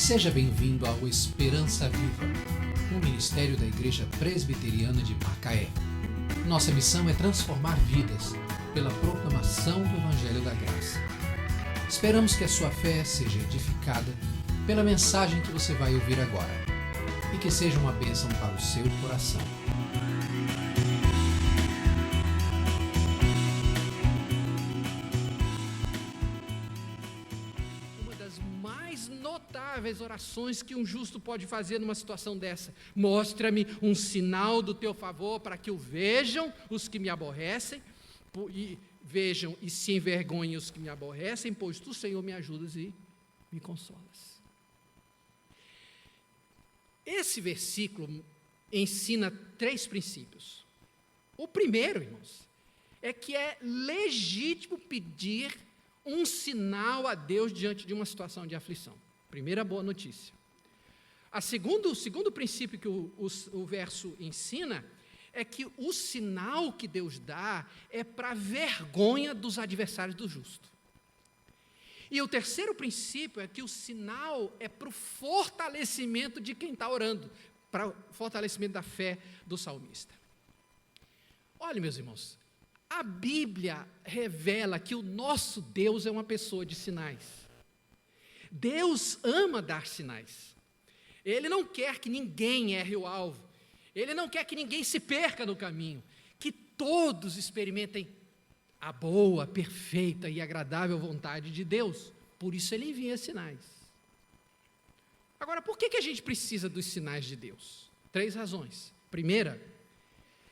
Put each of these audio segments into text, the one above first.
Seja bem-vindo ao Esperança Viva, um ministério da Igreja Presbiteriana de Macaé. Nossa missão é transformar vidas pela proclamação do Evangelho da Graça. Esperamos que a sua fé seja edificada pela mensagem que você vai ouvir agora e que seja uma bênção para o seu coração. Orações que um justo pode fazer numa situação dessa: mostra-me um sinal do teu favor para que o vejam os que me aborrecem, e vejam e se envergonhem os que me aborrecem, pois tu, Senhor, me ajudas e me consolas. Esse versículo ensina 3 princípios. O primeiro, irmãos, é que é legítimo pedir um sinal a Deus diante de uma situação de aflição. Primeira boa notícia. O segundo princípio que o verso ensina é que o sinal que Deus dá é para a vergonha dos adversários do justo. E o terceiro princípio é que o sinal é para o fortalecimento de quem está orando, para o fortalecimento da fé do salmista. Olha, meus irmãos, a Bíblia revela que o nosso Deus é uma pessoa de sinais. Deus ama dar sinais. Ele não quer que ninguém erre o alvo. Ele não quer que ninguém se perca no caminho. Que todos experimentem a boa, perfeita e agradável vontade de Deus. Por isso Ele envia sinais. Agora, por que a gente precisa dos sinais de Deus? 3 razões. Primeira,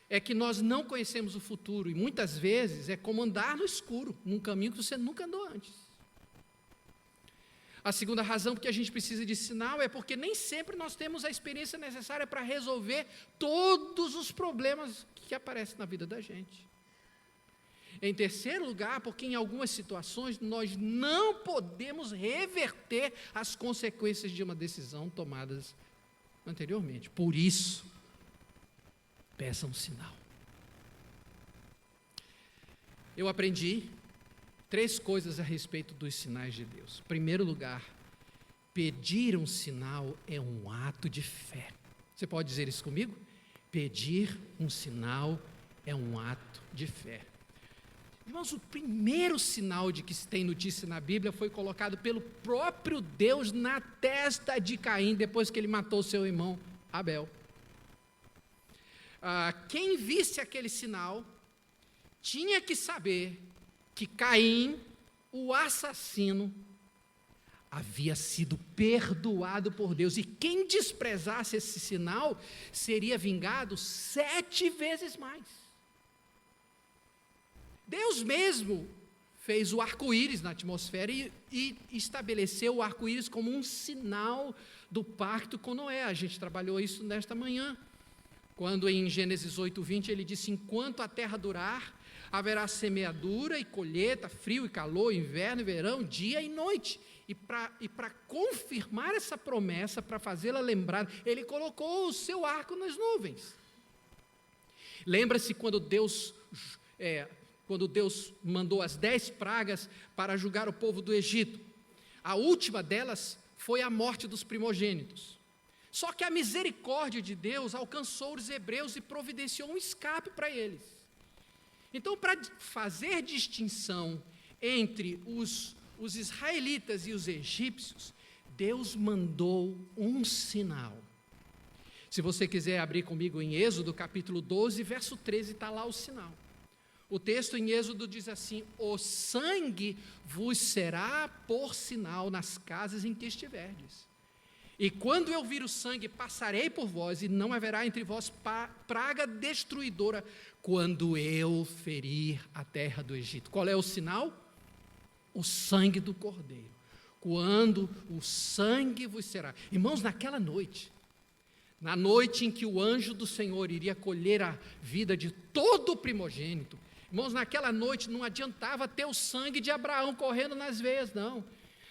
é que nós não conhecemos o futuro e muitas vezes é como andar no escuro, num caminho que você nunca andou antes. A segunda razão porque a gente precisa de sinal é porque nem sempre nós temos a experiência necessária para resolver todos os problemas que aparecem na vida da gente. Em terceiro lugar, porque em algumas situações nós não podemos reverter as consequências de uma decisão tomada anteriormente. Por isso, peça um sinal. Eu aprendi 3 coisas a respeito dos sinais de Deus. Em primeiro lugar, pedir um sinal é um ato de fé. Você pode dizer isso comigo? Pedir um sinal é um ato de fé. Irmãos, o primeiro sinal de que se tem notícia na Bíblia foi colocado pelo próprio Deus na testa de Caim, depois que ele matou seu irmão Abel. Quem visse aquele sinal tinha que saber que Caim, o assassino, havia sido perdoado por Deus, e quem desprezasse esse sinal seria vingado 7 vezes mais. Deus mesmo fez o arco-íris na atmosfera e estabeleceu o arco-íris como um sinal do pacto com Noé. A gente trabalhou isso nesta manhã, quando em Gênesis 8:20 ele disse: enquanto a terra durar, haverá semeadura e colheita, frio e calor, inverno e verão, dia e noite. E para confirmar essa promessa, para fazê-la lembrar, ele colocou o seu arco nas nuvens. Lembra-se quando Deus mandou as 10 pragas para julgar o povo do Egito. A última delas foi a morte dos primogênitos. Só que a misericórdia de Deus alcançou os hebreus e providenciou um escape para eles. Então, para fazer distinção entre os israelitas e os egípcios, Deus mandou um sinal. Se você quiser abrir comigo em Êxodo, capítulo 12, verso 13, está lá o sinal. O texto em Êxodo diz assim: o sangue vos será por sinal nas casas em que estiverdes. E quando eu vir o sangue, passarei por vós, e não haverá entre vós praga destruidora, quando eu ferir a terra do Egito. Qual é o sinal? O sangue do Cordeiro. Quando o sangue vos será. Irmãos, naquela noite, na noite em que o anjo do Senhor iria colher a vida de todo o primogênito, irmãos, naquela noite não adiantava ter o sangue de Abraão correndo nas veias, não.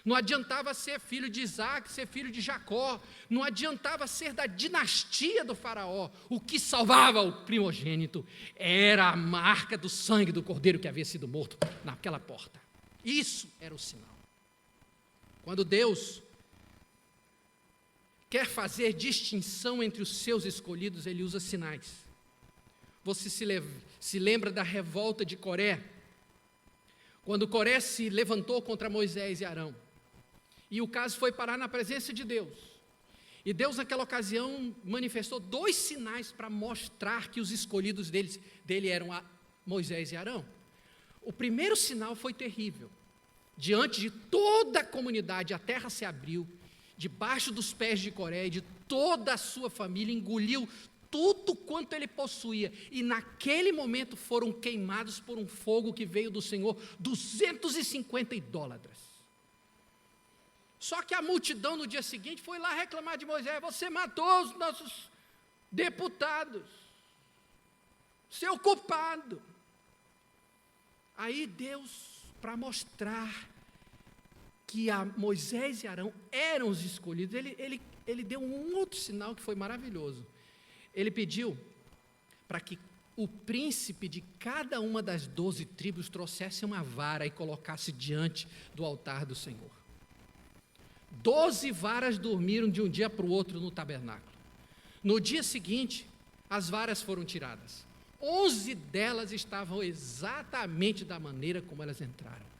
Não adiantava ser filho de Isaac, ser filho de Jacó. Não adiantava ser da dinastia do faraó. O que salvava o primogênito era a marca do sangue do cordeiro que havia sido morto naquela porta. Isso era o sinal. Quando Deus quer fazer distinção entre os seus escolhidos, ele usa sinais. Você se lembra da revolta de Coré? Quando Coré se levantou contra Moisés e Arão. E o caso foi parar na presença de Deus. E Deus, naquela ocasião, manifestou 2 sinais para mostrar que os escolhidos dele eram Moisés e Arão. O primeiro sinal foi terrível. Diante de toda a comunidade, a terra se abriu, debaixo dos pés de Coré e de toda a sua família, engoliu tudo quanto ele possuía, e naquele momento foram queimados por um fogo que veio do Senhor, 250 idólatras. Só que a multidão no dia seguinte foi lá reclamar de Moisés: você matou os nossos deputados, seu culpado. Aí Deus, para mostrar que Moisés e Arão eram os escolhidos, ele deu um outro sinal que foi maravilhoso. Ele pediu para que o príncipe de cada uma das 12 tribos trouxesse uma vara e colocasse diante do altar do Senhor. 12 varas dormiram de um dia para o outro no tabernáculo. No dia seguinte, as varas foram tiradas. 11 delas estavam exatamente da maneira como elas entraram.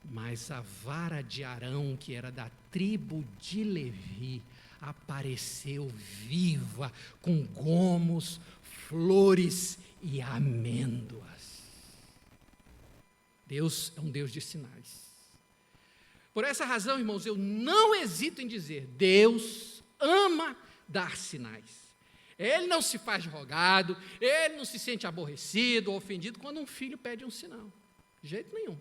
Mas a vara de Arão, que era da tribo de Levi, apareceu viva, com gomos, flores e amêndoas. Deus é um Deus de sinais. Por essa razão, irmãos, eu não hesito em dizer: Deus ama dar sinais. Ele não se faz de rogado, ele não se sente aborrecido ou ofendido quando um filho pede um sinal. De jeito nenhum.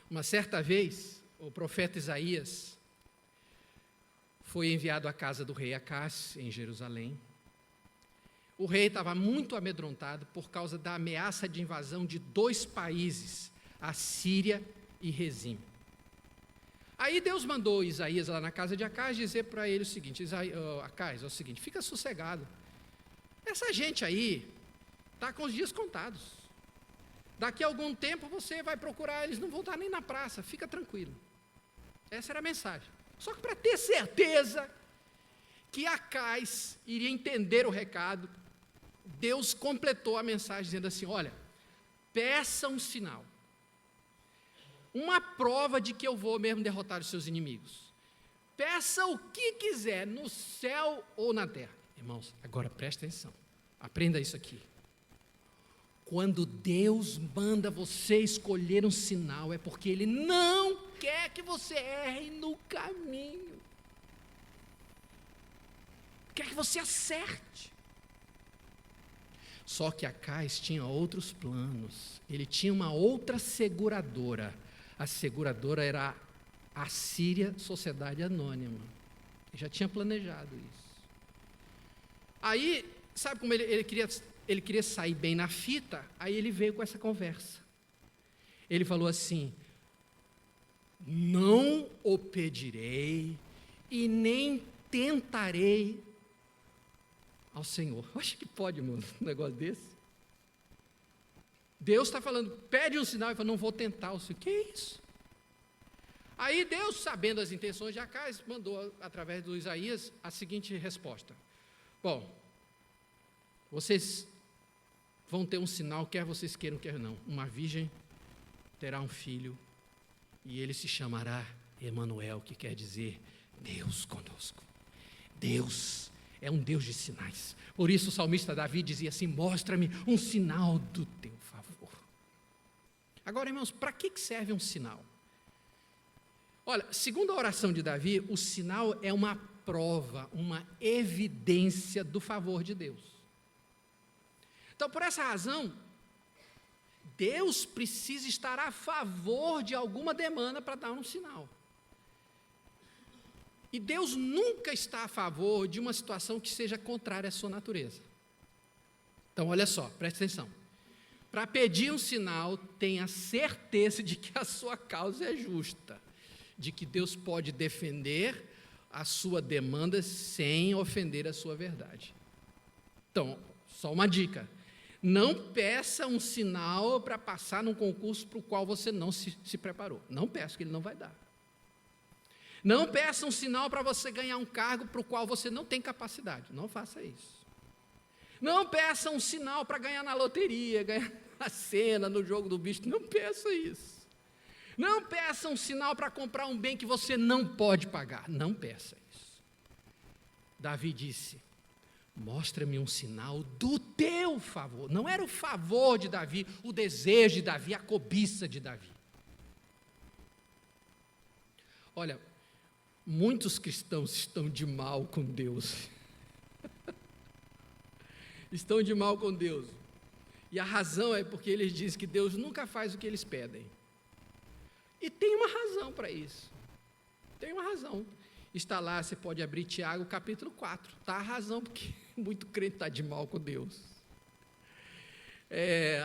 Uma certa vez, o profeta Isaías foi enviado à casa do rei Acás, em Jerusalém. O rei estava muito amedrontado por causa da ameaça de invasão de 2 países, a Síria e Rezim. Aí Deus mandou Isaías lá na casa de Acás dizer para ele o seguinte: Acás, é o seguinte, fica sossegado. Essa gente aí está com os dias contados. Daqui a algum tempo você vai procurar, eles não vão estar nem na praça, fica tranquilo. Essa era a mensagem. Só que para ter certeza que Acás iria entender o recado, Deus completou a mensagem dizendo assim: olha, peça um sinal, uma prova de que eu vou mesmo derrotar os seus inimigos. Peça o que quiser, no céu ou na terra. Irmãos, agora presta atenção, aprenda isso aqui. Quando Deus manda você escolher um sinal, é porque Ele não quer que você erre no caminho. Quer que você acerte. Só que Acás tinha outros planos. Ele tinha uma outra seguradora. A seguradora era a Síria Sociedade Anônima. Ele já tinha planejado isso. Aí, sabe como ele queria sair bem na fita? Aí ele veio com essa conversa. Ele falou assim: não o pedirei e nem tentarei ao Senhor. Acho que pode, mano, um negócio desse. Deus está falando, pede um sinal, e fala: não vou tentar o Senhor. Que é isso? Aí Deus, sabendo as intenções de Acás, mandou, através do Isaías, a seguinte resposta: bom, vocês vão ter um sinal, quer vocês queiram, quer não. Uma virgem terá um filho, e ele se chamará Emanuel, que quer dizer Deus conosco. Deus é um Deus de sinais. Por isso o salmista Davi dizia assim: mostra-me um sinal do teu favor. Agora, irmãos, para que serve um sinal? Olha, segundo a oração de Davi, o sinal é uma prova, uma evidência do favor de Deus. Então, por essa razão, Deus precisa estar a favor de alguma demanda para dar um sinal. E Deus nunca está a favor de uma situação que seja contrária à sua natureza. Então, olha só, presta atenção. Para pedir um sinal, tenha certeza de que a sua causa é justa, de que Deus pode defender a sua demanda sem ofender a sua verdade. Então, só uma dica: não peça um sinal para passar num concurso para o qual você não se preparou. Não peça, que Ele não vai dar. Não peça um sinal para você ganhar um cargo para o qual você não tem capacidade. Não faça isso. Não peça um sinal para ganhar na loteria, ganhar na cena, no jogo do bicho. Não peça isso. Não peça um sinal para comprar um bem que você não pode pagar. Não peça isso. Davi disse: mostra-me um sinal do teu favor. Não era o favor de Davi, o desejo de Davi, a cobiça de Davi. Olha, muitos cristãos estão de mal com Deus. Estão de mal com Deus. E a razão é porque eles dizem que Deus nunca faz o que eles pedem. E tem uma razão para isso. Tem uma razão. Está lá, você pode abrir Tiago capítulo 4. Está a razão, porque muito crente está de mal com Deus.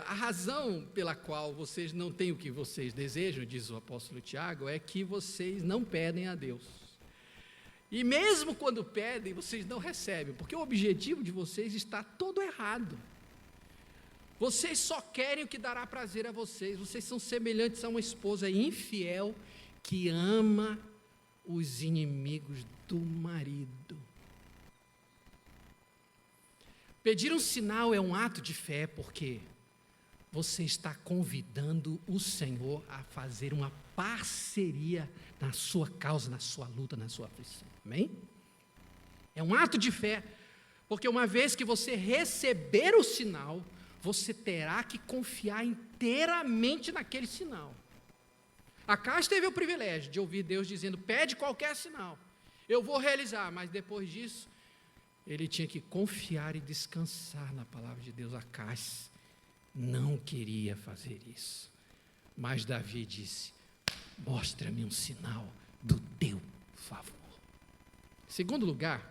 A razão pela qual vocês não têm o que vocês desejam, diz o apóstolo Tiago, é que vocês não pedem a Deus. E mesmo quando pedem, vocês não recebem, porque o objetivo de vocês está todo errado. Vocês só querem o que dará prazer a vocês. Vocês são semelhantes a uma esposa infiel que ama os inimigos do marido. Pedir um sinal é um ato de fé, porque você está convidando o Senhor a fazer uma parceria na sua causa, na sua luta, na sua aflição. Amém? É um ato de fé, porque uma vez que você receber o sinal, você terá que confiar inteiramente naquele sinal. Acais teve o privilégio de ouvir Deus dizendo: pede qualquer sinal, eu vou realizar, mas depois disso, ele tinha que confiar e descansar na palavra de Deus. Acais não queria fazer isso, mas Davi disse: mostra-me um sinal do teu favor. Segundo lugar,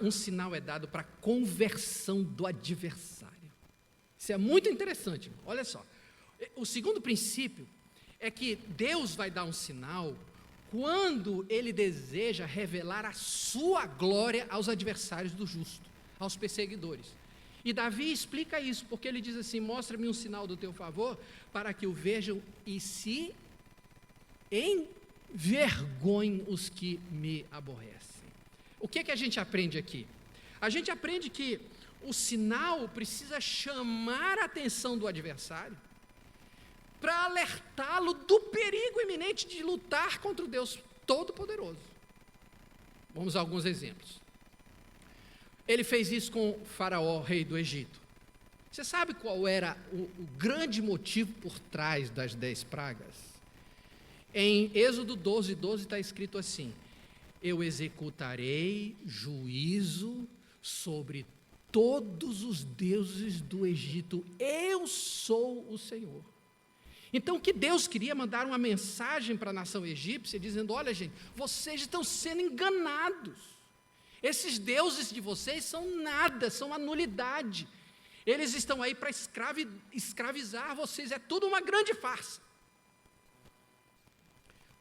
um sinal é dado para a conversão do adversário. Isso é muito interessante, irmão. Olha só, o segundo princípio é que Deus vai dar um sinal quando Ele deseja revelar a sua glória aos adversários do justo, aos perseguidores. E Davi explica isso, porque ele diz assim: mostra-me um sinal do teu favor, para que o vejam e se envergonhem os que me aborrecem. O que a gente aprende aqui? A gente aprende que o sinal precisa chamar a atenção do adversário para alertá-lo do perigo iminente de lutar contra o Deus Todo-Poderoso. Vamos a alguns exemplos. Ele fez isso com Faraó, rei do Egito. Você sabe qual era o grande motivo por trás das 10 pragas? Em Êxodo 12:12 está escrito assim: eu executarei juízo sobre todos os deuses do Egito, eu sou o Senhor. Então, que Deus queria mandar uma mensagem para a nação egípcia, dizendo: olha, gente, vocês estão sendo enganados. Esses deuses de vocês são nada, são uma nulidade. Eles estão aí para escravizar vocês, é tudo uma grande farsa.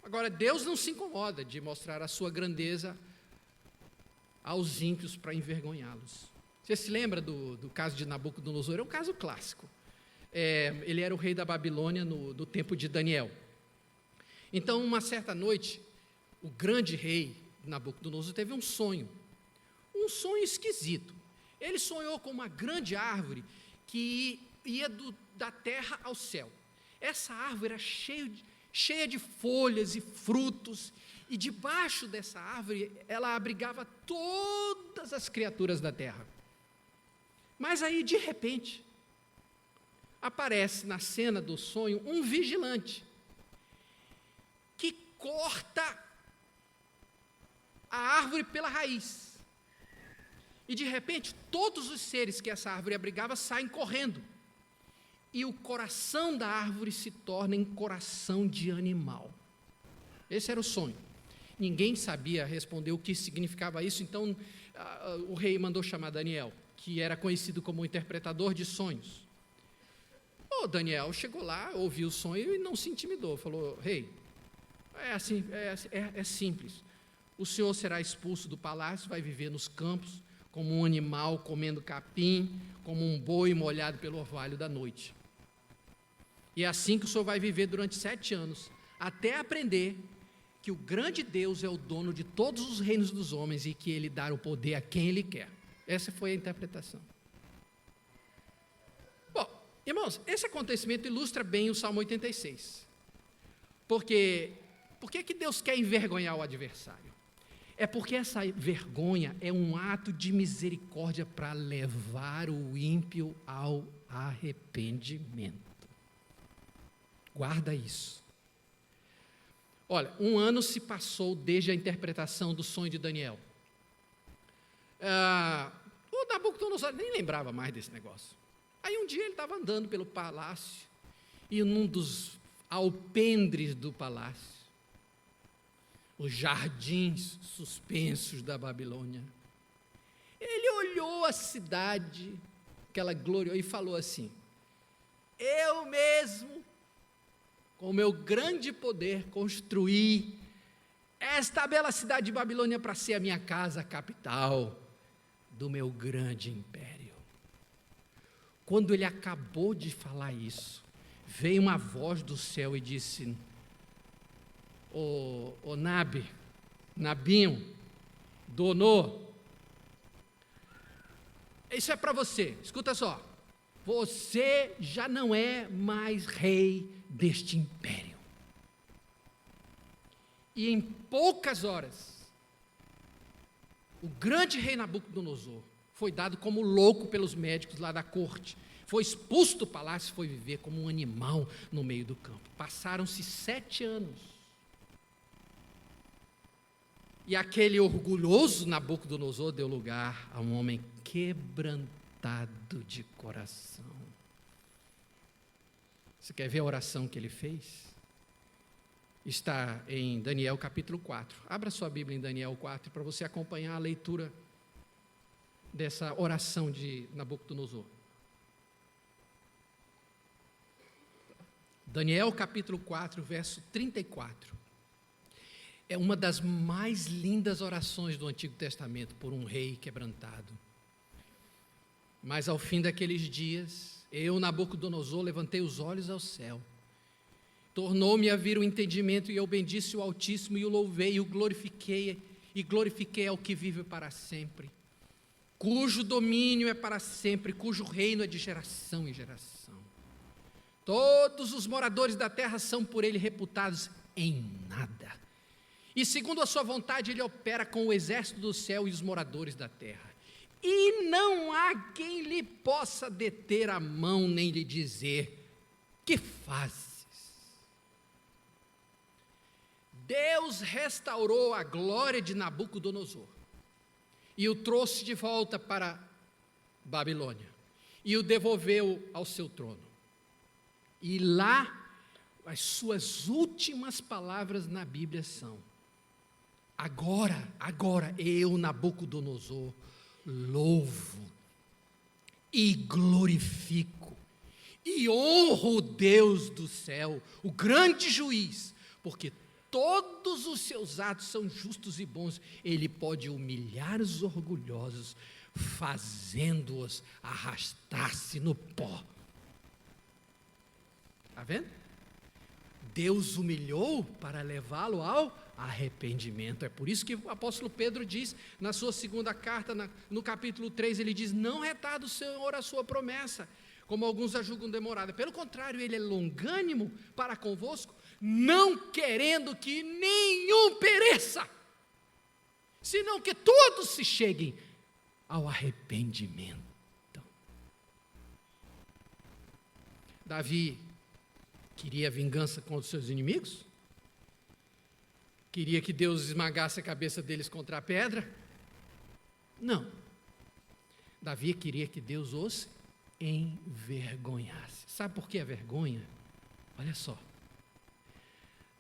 Agora, Deus não se incomoda de mostrar a sua grandeza aos ímpios para envergonhá-los. Você se lembra do caso de Nabucodonosor? É um caso clássico. Ele era o rei da Babilônia do tempo de Daniel. Então, uma certa noite, o grande rei Nabucodonosor teve um sonho esquisito. Ele sonhou com uma grande árvore que ia da terra ao céu. Essa árvore era cheia de folhas e frutos, e debaixo dessa árvore ela abrigava todas as criaturas da terra. Mas aí, de repente, aparece na cena do sonho um vigilante que corta a árvore pela raiz. E de repente, todos os seres que essa árvore abrigava saem correndo. E o coração da árvore se torna em coração de animal. Esse era o sonho. Ninguém sabia responder o que significava isso, então o rei mandou chamar Daniel, que era conhecido como o interpretador de sonhos. Daniel chegou lá, ouviu o sonho e não se intimidou. Falou: rei, é simples. O senhor será expulso do palácio, vai viver nos campos, como um animal comendo capim, como um boi molhado pelo orvalho da noite. E é assim que o senhor vai viver durante 7 anos, até aprender que o grande Deus é o dono de todos os reinos dos homens e que Ele dá o poder a quem Ele quer. Essa foi a interpretação. Bom, irmãos, esse acontecimento ilustra bem o Salmo 86. Por que Deus quer envergonhar o adversário? É porque essa vergonha é um ato de misericórdia para levar o ímpio ao arrependimento. Guarda isso. Olha, 1 ano se passou desde a interpretação do sonho de Daniel. O Nabucodonosor nem lembrava mais desse negócio. Aí um dia ele estava andando pelo palácio e num dos alpendres do palácio, os jardins suspensos da Babilônia, ele olhou a cidade, aquela glória, e falou assim: eu mesmo, com o meu grande poder, construí esta bela cidade de Babilônia para ser a minha casa, a capital do meu grande império. Quando ele acabou de falar isso, veio uma voz do céu e disse: Ô Nabinho, Donô, isso é para você, escuta só, você já não é mais rei deste império. E em poucas horas, o grande rei Nabucodonosor foi dado como louco pelos médicos lá da corte, foi expulso do palácio e foi viver como um animal no meio do campo. Passaram-se 7 anos. E aquele orgulhoso Nabucodonosor deu lugar a um homem quebrantado de coração. Você quer ver a oração que ele fez? Está em Daniel capítulo 4. Abra sua Bíblia em Daniel 4 para você acompanhar a leitura dessa oração de Nabucodonosor. Daniel capítulo 4, verso 34. É uma das mais lindas orações do Antigo Testamento por um rei quebrantado. Mas ao fim daqueles dias, eu, Nabucodonosor, levantei os olhos ao céu. Tornou-me a vir o entendimento e eu bendisse o Altíssimo e o louvei e o glorifiquei ao que vive para sempre, cujo domínio é para sempre, cujo reino é de geração em geração. Todos os moradores da terra são por ele reputados em nada. E segundo a sua vontade, ele opera com o exército do céu e os moradores da terra. E não há quem lhe possa deter a mão, nem lhe dizer: que fazes? Deus restaurou a glória de Nabucodonosor e o trouxe de volta para Babilônia e o devolveu ao seu trono. E lá, as suas últimas palavras na Bíblia são: agora eu, Nabucodonosor, louvo e glorifico e honro o Deus do céu, o grande juiz, porque todos os seus atos são justos e bons. Ele pode humilhar os orgulhosos, fazendo-os arrastar-se no pó. Está vendo? Deus humilhou para levá-lo ao arrependimento. É por isso que o apóstolo Pedro diz, na sua segunda carta, no capítulo 3, ele diz: não retarda o Senhor a sua promessa, como alguns a julgam demorada. Pelo contrário, ele é longânimo para convosco, não querendo que nenhum pereça, senão que todos se cheguem ao arrependimento. Davi queria vingança contra os seus inimigos? Queria que Deus esmagasse a cabeça deles contra a pedra? Não. Davi queria que Deus os envergonhasse. Sabe por que a vergonha? Olha só.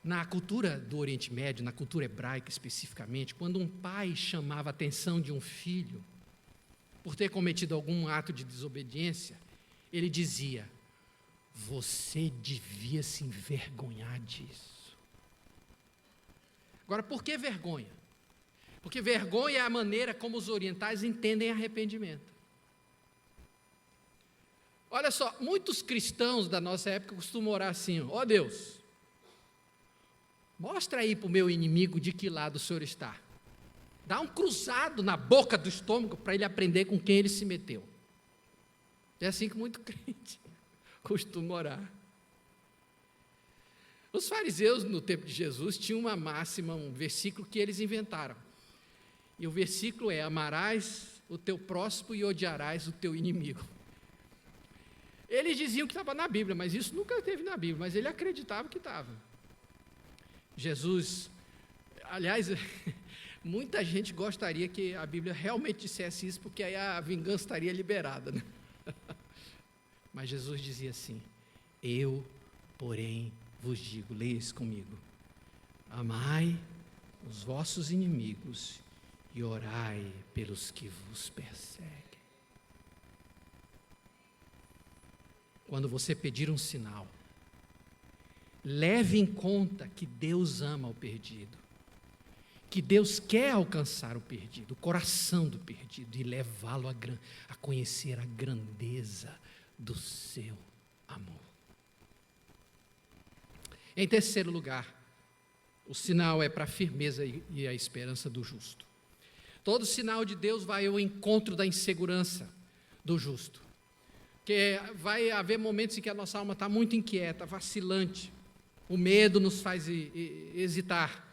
Na cultura do Oriente Médio, na cultura hebraica especificamente, quando um pai chamava a atenção de um filho por ter cometido algum ato de desobediência, ele dizia: você devia se envergonhar disso. Agora, por que vergonha? Porque vergonha é a maneira como os orientais entendem arrependimento. Olha só, muitos cristãos da nossa época costumam orar assim: ó Deus, Mostra aí para o meu inimigo de que lado o senhor está. Dá um cruzado na boca do estômago para ele aprender com quem ele se meteu. É assim que muito crente costuma orar. Os fariseus, no tempo de Jesus, tinham uma máxima, um versículo que eles inventaram. E o versículo é: amarás o teu próximo e odiarás o teu inimigo. Eles diziam que estava na Bíblia, mas isso nunca esteve na Bíblia, mas ele acreditava que estava. Jesus, aliás, muita gente gostaria que a Bíblia realmente dissesse isso, porque aí a vingança estaria liberada, né? Mas Jesus dizia assim: eu, porém, vos digo, leia isso comigo, amai os vossos inimigos e orai pelos que vos perseguem. Quando você pedir um sinal, leve em conta que Deus ama o perdido, que Deus quer alcançar o perdido, o coração do perdido, e levá-lo a conhecer a grandeza do seu amor. Em terceiro lugar, o sinal é para a firmeza e a esperança do justo. Todo sinal de Deus vai ao encontro da insegurança do justo. Porque vai haver momentos em que a nossa alma está muito inquieta, vacilante. O medo nos faz hesitar.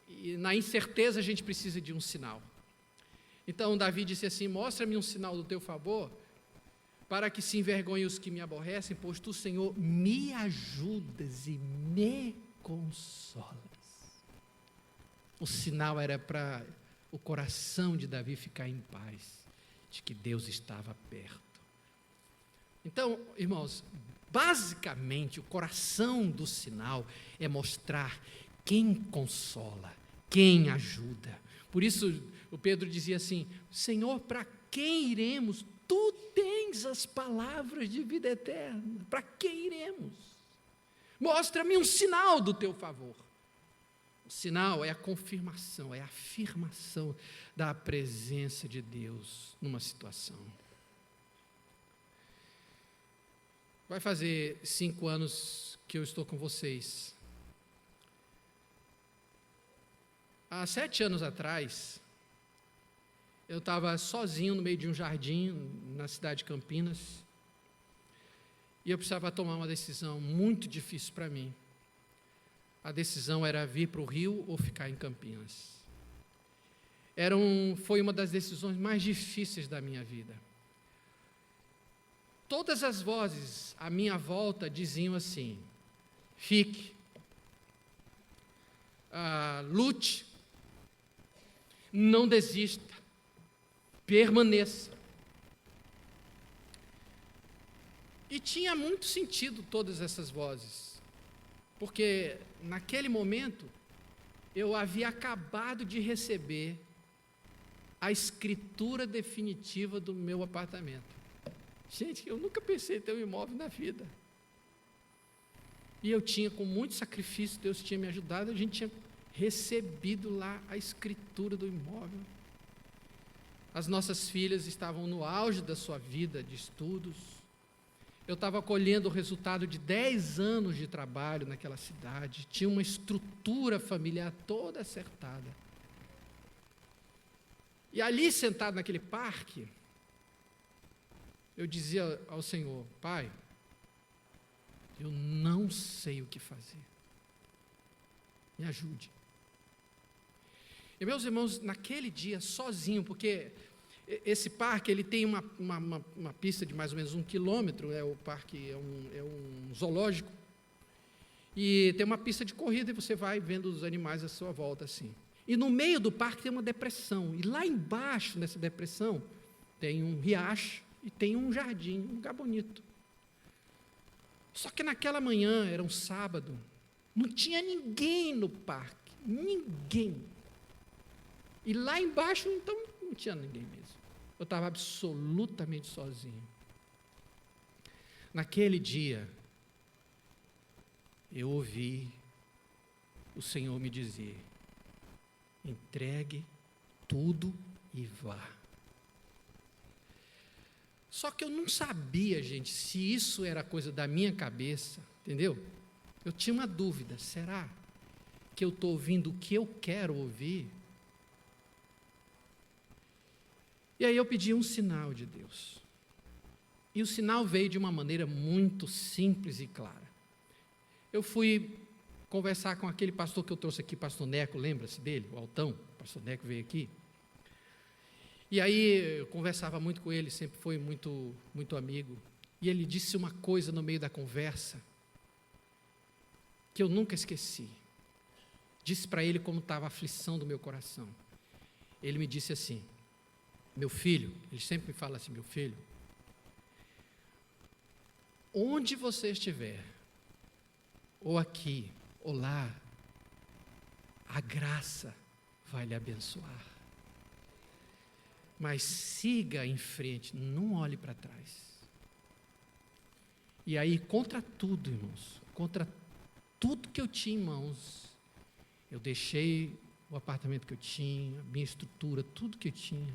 E na incerteza a gente precisa de um sinal. Então Davi disse assim: mostra-me um sinal do teu favor, para que se envergonhem os que me aborrecem, pois tu, Senhor, me ajudas e me consolas. O sinal era para o coração de Davi ficar em paz, de que Deus estava perto. Então, irmãos, basicamente o coração do sinal é mostrar quem consola, quem ajuda. Por isso o Pedro dizia assim: Senhor, para quem iremos? Tu tens as palavras de vida eterna. Para quem iremos? Mostra-me um sinal do teu favor. O sinal é a confirmação, é a afirmação da presença de Deus numa situação. Vai fazer 5 anos que eu estou com vocês. Há 7 anos atrás, eu estava sozinho no meio de um jardim, na cidade de Campinas, e eu precisava tomar uma decisão muito difícil para mim. A decisão era vir para o Rio ou ficar em Campinas. Foi uma das decisões mais difíceis da minha vida. Todas as vozes à minha volta diziam assim: fique, lute, não desista, permaneça. E tinha muito sentido todas essas vozes, porque naquele momento eu havia acabado de receber a escritura definitiva do meu apartamento. Gente, eu nunca pensei em ter um imóvel na vida. E eu tinha, com muito sacrifício, Deus tinha me ajudado, a gente tinha recebido lá a escritura do imóvel. As nossas filhas estavam no auge da sua vida de estudos. Eu estava colhendo o resultado de 10 anos de trabalho naquela cidade. Tinha uma estrutura familiar toda acertada. E ali, sentado naquele parque, eu dizia ao Senhor: Pai, eu não sei o que fazer. Me ajude. E, meus irmãos, naquele dia, sozinho, porque esse parque ele tem uma pista de mais ou menos 1 quilômetro, o parque é um zoológico, e tem uma pista de corrida e você vai vendo os animais à sua volta assim. E no meio do parque tem uma depressão, e lá embaixo, nessa depressão, tem um riacho e tem um jardim, um lugar bonito. Só que naquela manhã, era um sábado, não tinha ninguém no parque, ninguém. E lá embaixo, então, não tinha ninguém mesmo. Eu estava absolutamente sozinho. Naquele dia, eu ouvi o Senhor me dizer: entregue tudo e vá. Só que eu não sabia, gente, se isso era coisa da minha cabeça, entendeu? Eu tinha uma dúvida: será que eu estou ouvindo o que eu quero ouvir? E aí eu pedi um sinal de Deus. E o sinal veio de uma maneira muito simples e clara. Eu fui conversar com aquele pastor que eu trouxe aqui, pastor Neco, lembra-se dele? O Altão, o pastor Neco veio aqui. E aí eu conversava muito com ele, sempre foi muito, muito amigo. E ele disse uma coisa no meio da conversa que eu nunca esqueci. Disse para ele como estava a aflição do meu coração. Ele me disse assim: meu filho, ele sempre me fala assim, meu filho, onde você estiver, ou aqui, ou lá, a graça vai lhe abençoar. Mas siga em frente, não olhe para trás. E aí, contra tudo, irmãos, contra tudo que eu tinha em mãos, eu deixei o apartamento que eu tinha, a minha estrutura, tudo que eu tinha,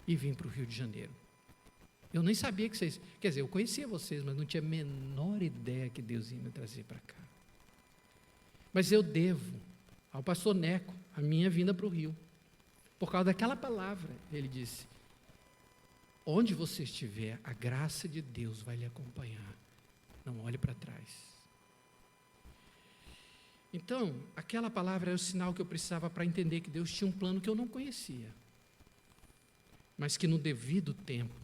e vim para o Rio de Janeiro. Eu nem sabia que vocês... Quer dizer, eu conhecia vocês, mas não tinha a menor ideia que Deus ia me trazer para cá. Mas eu devo ao pastor Neco a minha vinda para o Rio. Por causa daquela palavra, ele disse: onde você estiver, a graça de Deus vai lhe acompanhar. Não olhe para trás. Então, aquela palavra era o sinal que eu precisava para entender que Deus tinha um plano que eu não conhecia, mas que no devido tempo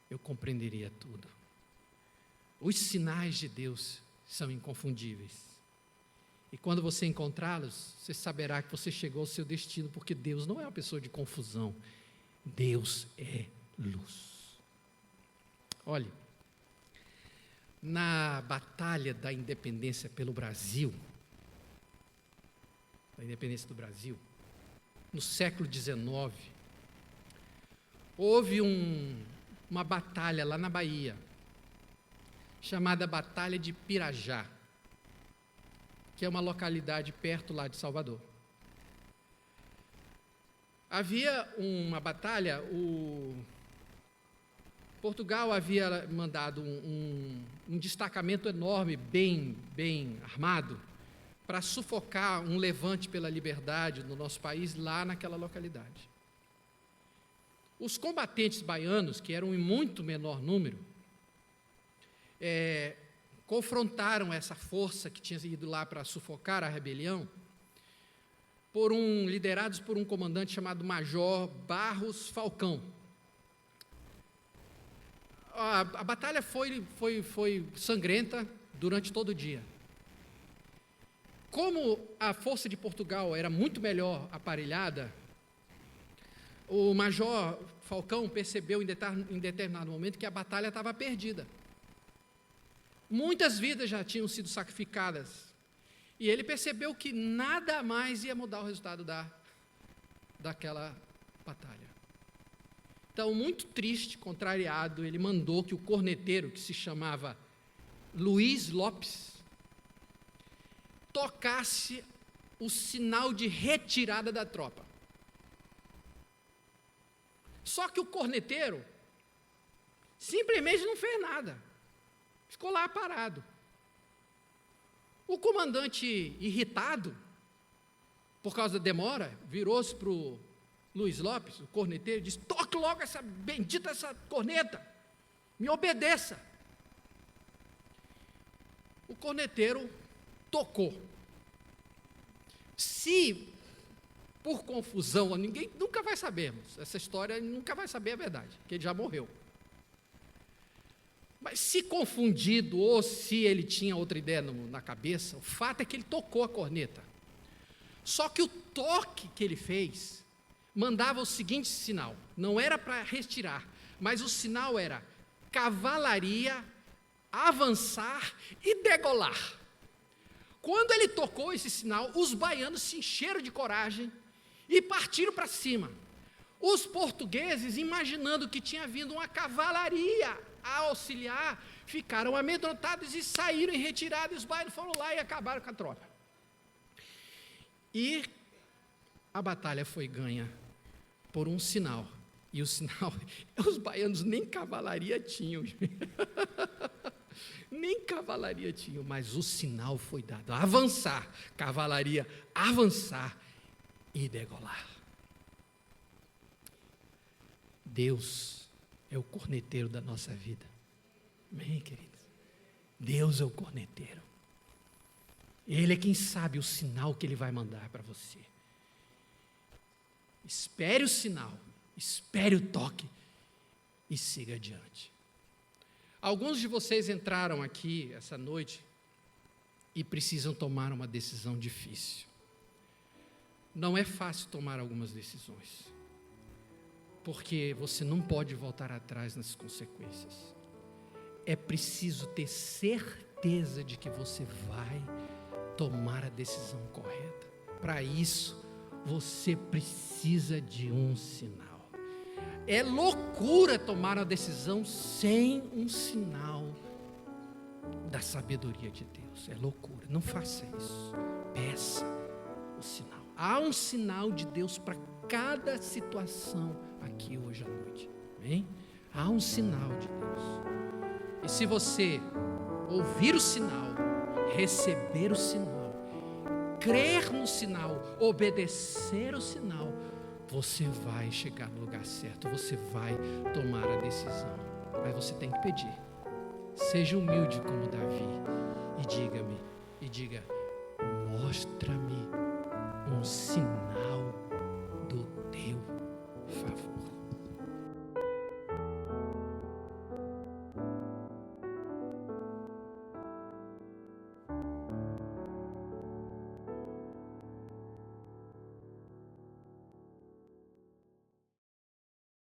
eu compreenderia tudo. Os sinais de Deus são inconfundíveis. E quando você encontrá-los, você saberá que você chegou ao seu destino, porque Deus não é uma pessoa de confusão. Deus é luz. Olhe, na batalha da independência pelo Brasil, da independência do Brasil, no século XIX, houve uma batalha lá na Bahia, chamada Batalha de Pirajá, que é uma localidade perto lá de Salvador. Havia uma batalha, Portugal havia mandado um destacamento enorme, bem armado, para sufocar um levante pela liberdade no nosso país, lá naquela localidade. Os combatentes baianos, que eram em muito menor número, confrontaram essa força que tinha ido lá para sufocar a rebelião, liderados por um comandante chamado Major Barros Falcão. A batalha foi sangrenta durante todo o dia. Como a força de Portugal era muito melhor aparelhada, o Major Falcão percebeu em determinado momento que a batalha estava perdida. Muitas vidas já tinham sido sacrificadas. E ele percebeu que nada mais ia mudar o resultado daquela batalha. Então, muito triste, contrariado, ele mandou que o corneteiro, que se chamava Luiz Lopes, tocasse o sinal de retirada da tropa. Só que o corneteiro simplesmente não fez nada. Ficou lá parado. O comandante, irritado, por causa da demora, virou-se para o Luiz Lopes, o corneteiro, e disse: toque logo essa corneta, me obedeça. O corneteiro tocou. Se, por confusão, ninguém nunca vai sabermos, essa história nunca vai saber a verdade, porque ele já morreu. Mas se confundido, ou se ele tinha outra ideia na cabeça, o fato é que ele tocou a corneta. Só que o toque que ele fez mandava o seguinte sinal, não era para retirar, mas o sinal era cavalaria, avançar e degolar. Quando ele tocou esse sinal, os baianos se encheram de coragem e partiram para cima. Os portugueses, imaginando que tinha vindo uma cavalaria a auxiliar, ficaram amedrontados e saíram em retirada, e os baianos foram lá e acabaram com a tropa. E a batalha foi ganha por um sinal, e o sinal, os baianos nem cavalaria tinham, nem cavalaria tinham, mas o sinal foi dado. Avançar, cavalaria, avançar e degolar. Deus é o corneteiro da nossa vida. Amém, queridos? Deus é o corneteiro. Ele é quem sabe o sinal que Ele vai mandar para você. Espere o sinal, espere o toque e siga adiante. Alguns de vocês entraram aqui essa noite e precisam tomar uma decisão difícil. Não é fácil tomar algumas decisões, porque você não pode voltar atrás nas consequências. É preciso ter certeza de que você vai tomar a decisão correta. Para isso, você precisa de um sinal. É loucura tomar uma decisão sem um sinal da sabedoria de Deus. É loucura. Não faça isso. Peça o sinal. Há um sinal de Deus para cada situação aqui hoje à noite. Amém? Há um sinal de Deus. E se você ouvir o sinal, receber o sinal, crer no sinal, obedecer o sinal, você vai chegar no lugar certo, você vai tomar a decisão. Mas você tem que pedir. Seja humilde como Davi e diga, mostra-me um sinal